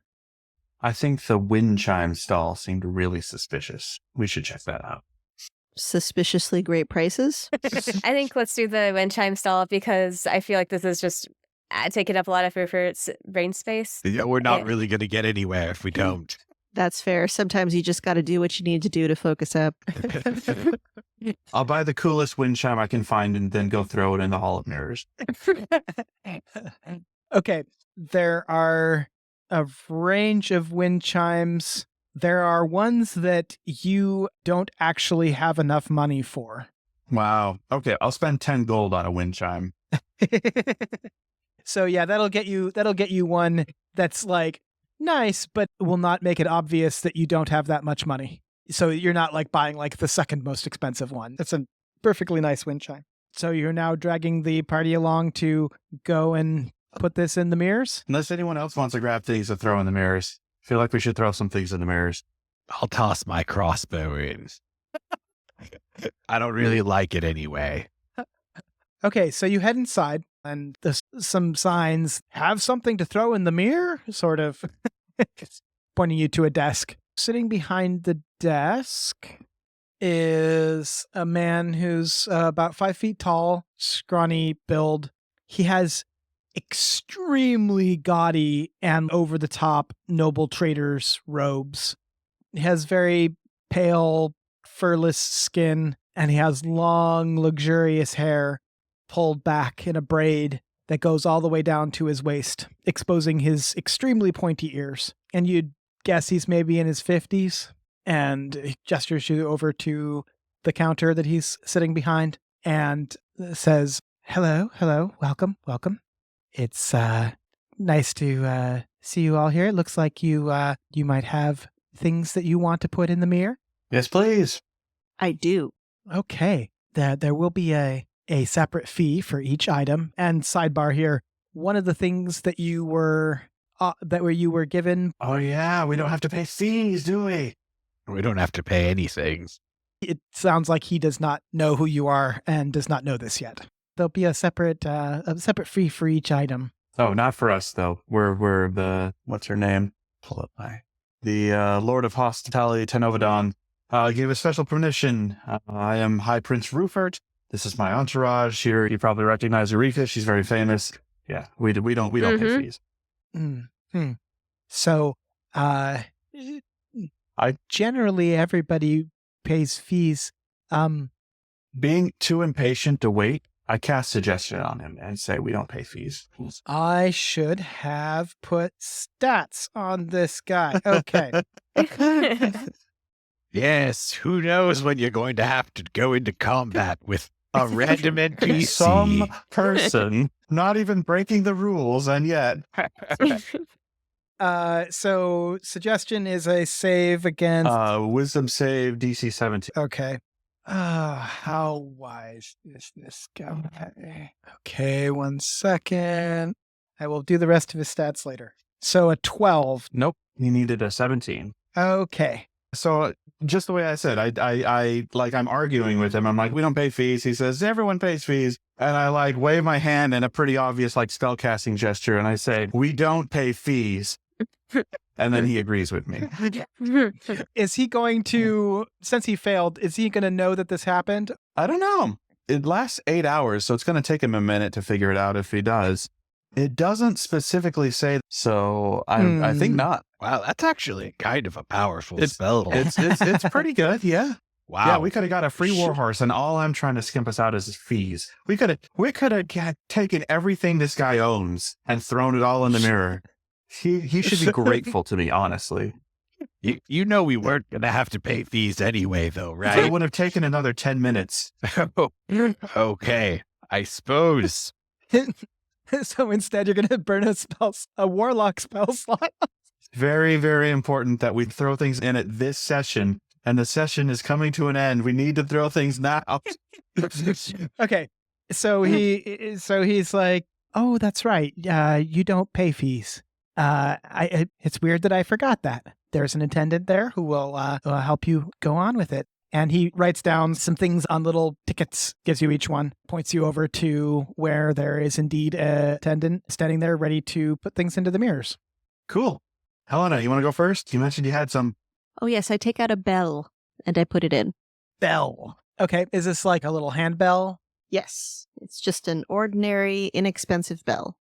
I think the wind chime stall seemed really suspicious. We should check that out. Suspiciously great prices? I think let's do the wind chime stall, because I feel like this is just taking up a lot of Rupert's brain space. Yeah, we're not really going to get anywhere if we don't. That's fair. Sometimes you just got to do what you need to do to focus up. I'll buy the coolest wind chime I can find and then go throw it in the Hall of Mirrors. Okay, there are a range of wind chimes. There are ones that you don't actually have enough money for. Wow. Okay, I'll spend 10 gold on a wind chime. So yeah, that'll get you one that's like nice, but will not make it obvious that you don't have that much money. So you're not like buying like the second most expensive one. That's a perfectly nice wind chime. So you're now dragging the party along to go and put this in the mirrors? Unless anyone else wants to grab things to throw in the mirrors. I feel like we should throw some things in the mirrors. I'll toss my crossbow in. I don't really like it anyway. Okay, so you head inside, and there's some signs, have something to throw in the mirror, sort of pointing you to a desk. Sitting behind the desk is a man who's about 5 feet tall, scrawny build. He has extremely gaudy and over-the-top noble trader's robes. He has very pale, furless skin, and he has long, luxurious hair pulled back in a braid that goes all the way down to his waist, exposing his extremely pointy ears. And you'd guess he's maybe in his 50s. and he gestures you over to the counter that he's sitting behind and says, hello, welcome. It's nice to see you all here. It looks like you might have things that you want to put in the mirror. Yes, please. I do. Okay. There will be a separate fee for each item. And sidebar here, one of the things that you were given, Oh, yeah. We don't have to pay fees, do we? We don't have to pay anything. it sounds like he does not know who you are and does not know this yet. There'll be a separate fee for each item. Oh, not for us, though. We're the, what's her name? Pull up the Lord of Hospitality, Tenovodon, gave us special permission. I am High Prince Rufert. This is my entourage. Here, you probably recognize Eureka. She's very famous. Yeah, we don't pay fees. Mm-hmm. So, generally everybody pays fees. Being too impatient to wait, I cast suggestion on him and say we don't pay fees. I should have put stats on this guy. Okay. Yes, who knows when you're going to have to go into combat with a random NPC. Some person not even breaking the rules, and yet. So suggestion is a save against Wisdom save DC 17. Okay. How wise is this guy? Okay, 1 second. I will do the rest of his stats later. So a 12. Nope, he needed a 17. Okay. So just the way I said, I'm arguing with him. I'm like, we don't pay fees. He says, everyone pays fees. And I wave my hand in a pretty obvious spell casting gesture. And I say, we don't pay fees. And then he agrees with me. Is he going to, since he failed, is he going to know that this happened? I don't know. It lasts 8 hours, so it's going to take him a minute to figure it out if he does. It doesn't specifically say, so I think not. Wow, that's actually kind of a powerful spell. It's pretty good, yeah. Wow. Yeah, we could have got a free warhorse, and all I'm trying to skimp us out is his fees. We could have taken everything this guy owns and thrown it all in the mirror. He should be grateful to me, honestly. You know we weren't going to have to pay fees anyway, though, right? It would have taken another 10 minutes. Okay, I suppose. So instead, you're going to burn a warlock spell slot. Very, very important that we throw things in at this session, and the session is coming to an end. We need to throw things now. Okay, so he's like, oh, that's right. You don't pay fees. It's weird that I forgot that. There's an attendant there who will help you go on with it. And he writes down some things on little tickets, gives you each one, points you over to where there is indeed an attendant standing there ready to put things into the mirrors. Cool. Hellena, you want to go first? You mentioned you had some. Oh, yes, I take out a bell and I put it in. Bell. Okay, is this like a little handbell? Yes, it's just an ordinary, inexpensive bell.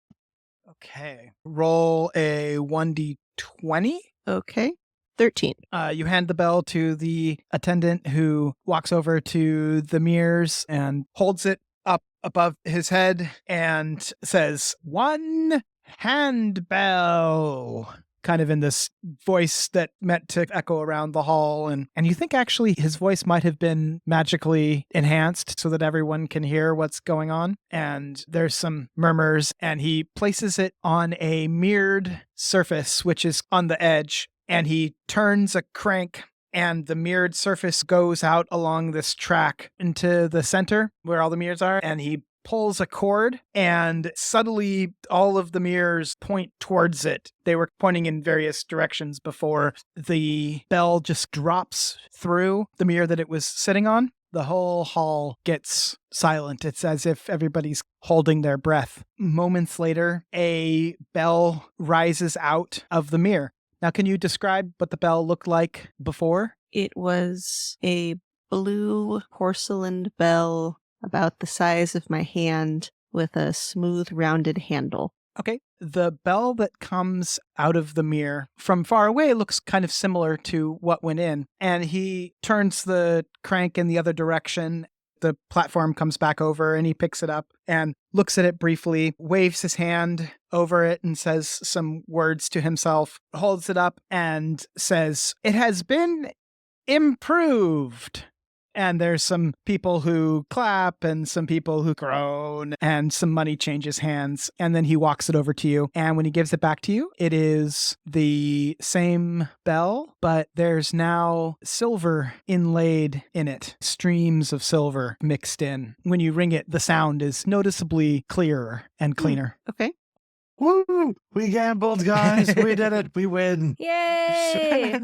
Okay. Roll a 1d20. Okay. 13. You hand the bell to the attendant who walks over to the mirrors and holds it up above his head and says, "One handbell." Kind of in this voice that meant to echo around the hall. And you think actually his voice might have been magically enhanced so that everyone can hear what's going on. And there's some murmurs, and he places it on a mirrored surface, which is on the edge. And he turns a crank, and the mirrored surface goes out along this track into the center where all the mirrors are. And he pulls a cord, and suddenly all of the mirrors point towards it. They were pointing in various directions before. The bell just drops through the mirror that it was sitting on. The whole hall gets silent. It's as if everybody's holding their breath. Moments later, a bell rises out of the mirror. Now, can you describe what the bell looked like before? It was a blue porcelain bell about the size of my hand with a smooth, rounded handle. Okay. The bell that comes out of the mirror from far away looks kind of similar to what went in. And he turns the crank in the other direction. The platform comes back over, and he picks it up and looks at it briefly, waves his hand over it and says some words to himself, holds it up and says, "It has been improved. And there's some people who clap and some people who groan and some money changes hands. And then he walks it over to you. And when he gives it back to you, it is the same bell, but there's now silver inlaid in it, streams of silver mixed in. When you ring it, the sound is noticeably clearer and cleaner. Okay. Woo! We gambled, guys. We did it. We win. Yay!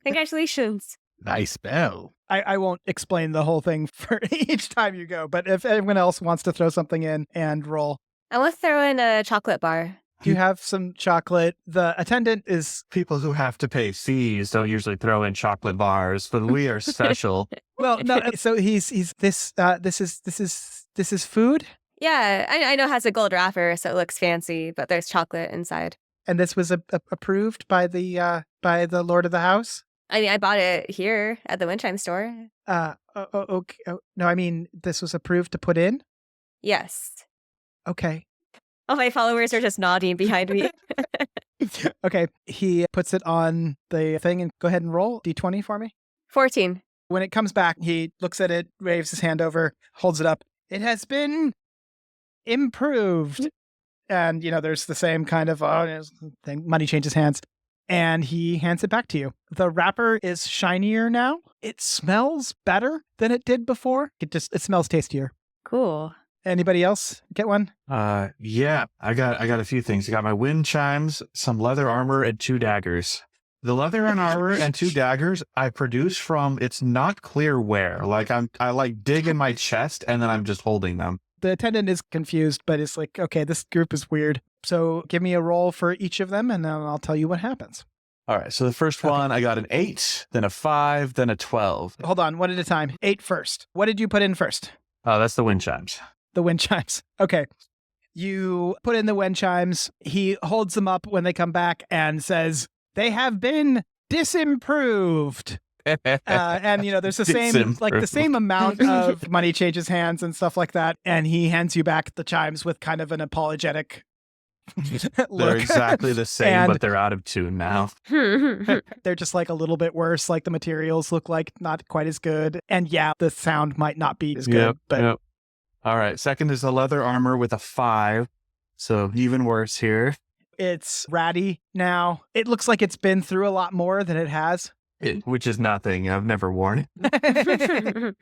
Congratulations. Nice bell. I won't explain the whole thing for each time you go, but if anyone else wants to throw something in and roll. I want to throw in a chocolate bar. Do you have some chocolate? The attendant is People who have to pay fees don't usually throw in chocolate bars, but we are special. well, no. So he's this. This is food, Yeah, I know it has a gold wrapper, so it looks fancy, but there's chocolate inside. and this was approved by the Lord of the House. I mean, I bought it here at the windchime store. Okay. Oh, no, I mean this was approved to put in. Yes. Okay. All my followers are just nodding behind me. Okay. He puts it on the thing and go ahead and roll d20 for me. 14. When it comes back, he looks at it, waves his hand over, holds it up. It has been improved. And, there's the same kind of thing. Money changes hands. And he hands it back to you. The wrapper is shinier now. It smells better than it did before. It smells tastier. Cool. Anybody else get one? Yeah, I got a few things. I got my wind chimes, some leather armor, and 2 daggers. The leather and armor and 2 daggers I produce from, it's not clear where. Like I dig in my chest and then I'm just holding them. The attendant is confused, but it's like, okay, this group is weird. So give me a roll for each of them, and then I'll tell you what happens. All right, so the first one, I got an 8, then a 5, then a 12. Hold on, one at a time. 8 first. What did you put in first? Oh, that's the wind chimes. The wind chimes. Okay. You put in the wind chimes. He holds them up when they come back and says, they have been disimproved. And there's the same amount of money changes hands and stuff like that. And he hands you back the chimes with kind of an apologetic look. They're exactly the same, but they're out of tune now. They're just like a little bit worse. Like the materials look like not quite as good. And yeah, the sound might not be as good. But All right. Second is the leather armor with a 5. So even worse here. It's ratty now. It looks like it's been through a lot more than it has. Which is nothing. I've never worn it.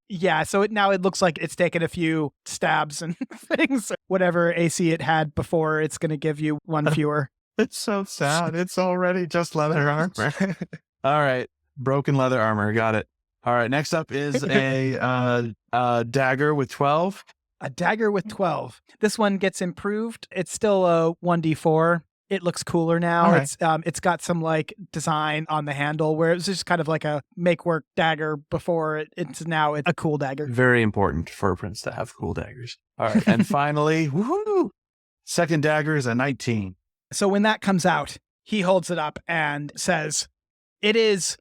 Yeah, so now it looks like it's taken a few stabs and things. Whatever AC it had before, it's going to give you 1 fewer. It's so sad. It's already just leather armor. All right. Broken leather armor. Got it. All right. Next up is a dagger with 12. A dagger with 12. This one gets improved. It's still a 1d4. It looks cooler now. Right. It's got some like design on the handle where it was just kind of like a make work dagger before. It's now a cool dagger. Very important for a prince to have cool daggers. All right. And finally, woohoo! Second dagger is a 19. So when that comes out, he holds it up and says, it is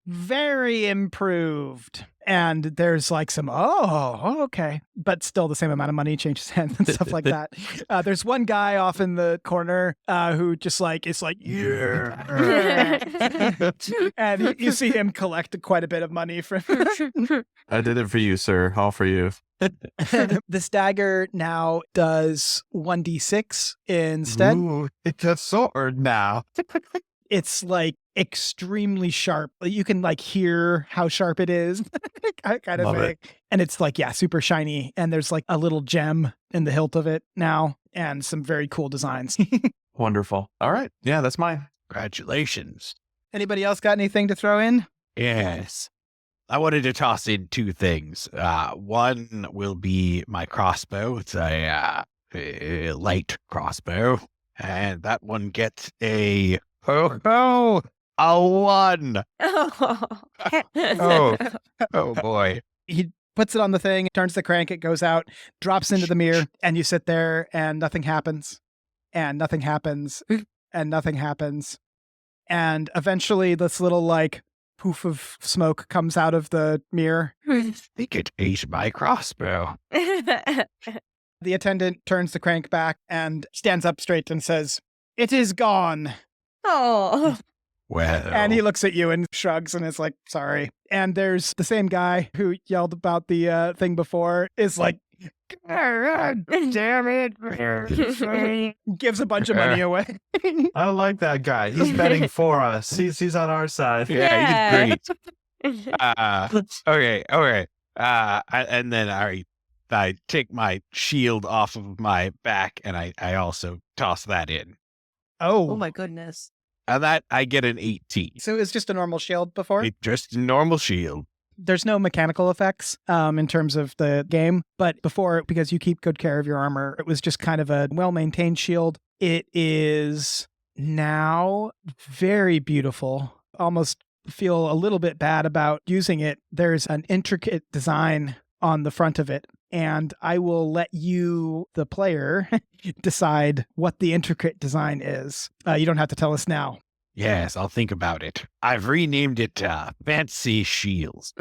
very improved. And there's like some, okay. But still the same amount of money changes hands and stuff like that. There's one guy off in the corner who just like, is like, yeah. And you see him collect quite a bit of money from. I did it for you, sir. All for you. This dagger now does 1d6 instead. Ooh, it's a sword now. It's like extremely sharp. You can like hear how sharp it is. kind of Love thing. And it's like, super shiny. And there's like a little gem in the hilt of it now and some very cool designs. Wonderful. All right. Yeah, that's mine. Congratulations. Anybody else got anything to throw in? Yes. I wanted to toss in 2 things. One will be my crossbow. It's a light crossbow. And that one gets a 1. Oh boy. He puts it on the thing, turns the crank, it goes out, drops into the mirror, and you sit there and nothing happens. And nothing happens. And nothing happens. And eventually this little like poof of smoke comes out of the mirror. I think it ate my crossbow. The attendant turns the crank back and stands up straight and says, it is gone. Oh. Well, And he looks at you and shrugs and is like, sorry. And there's the same guy who yelled about the thing before is like, damn it. Gives a bunch of money away. I like that guy. He's betting for us. He's on our side. yeah, he's great. Okay. And then I take my shield off of my back and I also toss that in. Oh my goodness. And that I get an 18. So it's just a normal shield before? It's just a normal shield. There's no mechanical effects in terms of the game, but before, because you keep good care of your armor, it was just kind of a well-maintained shield. It is now very beautiful. Almost feel a little bit bad about using it. There's an intricate design on the front of it, and I will let you, the player, decide what the intricate design is. You don't have to tell us now. Yes, I'll think about it. I've renamed it Fancy Shields.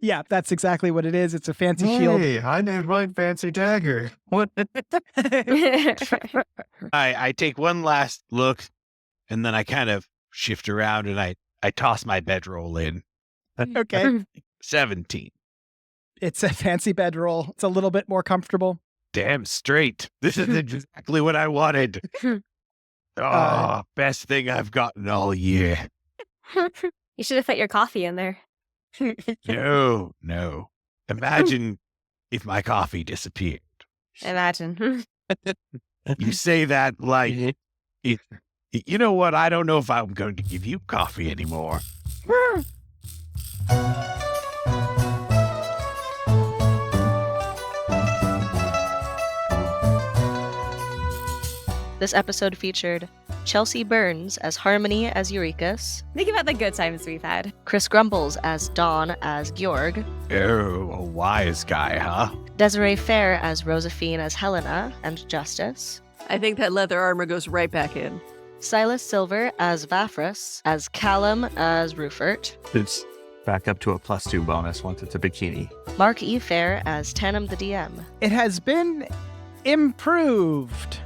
Yeah, that's exactly what it is. It's a fancy shield. Hey, I named mine Fancy Dagger. What? I take one last look, and then I kind of shift around, and I toss my bedroll in. Okay. 17. It's a fancy bedroll. It's a little bit more comfortable. Damn straight. This is exactly what I wanted. Oh, best thing I've gotten all year. You should have put your coffee in there. No. Imagine if my coffee disappeared. Imagine. You say that like, you know what? I don't know if I'm going to give you coffee anymore. This episode featured Chelsea Burns as Harmony as Eurekas, Think about the good times we've had. Chris Grumbles as Dawn as Georg, Oh, a wise guy, huh? Desiree Phair as Rozafeen as Hellena and Justice, I think that leather armor goes right back in. Silas Silver as Vafrus, as Callum as Rufert, It's back up to a +2 bonus once it's a bikini. Mark E. Phair as Tanam the DM, It has been improved.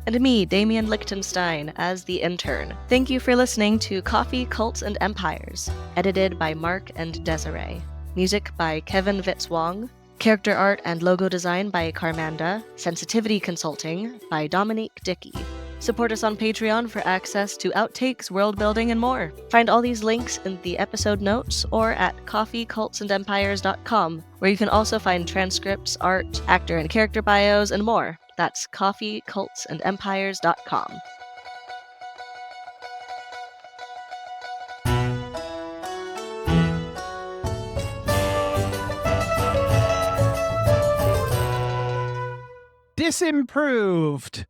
and me, Damian Lichtenstein, as the Intern. Thank you for listening to Coffee, Cults, and Empires, edited by Mark and Desiree. Music by Kevin Vitzwong. Character art and logo design by Carmanda. Sensitivity consulting by Dominique Dickey. Support us on Patreon for access to outtakes, world building, and more. Find all these links in the episode notes or at coffeecultsandempires.com, where you can also find transcripts, art, actor and character bios, and more. That's coffeecultsandempires.com. Disimproved.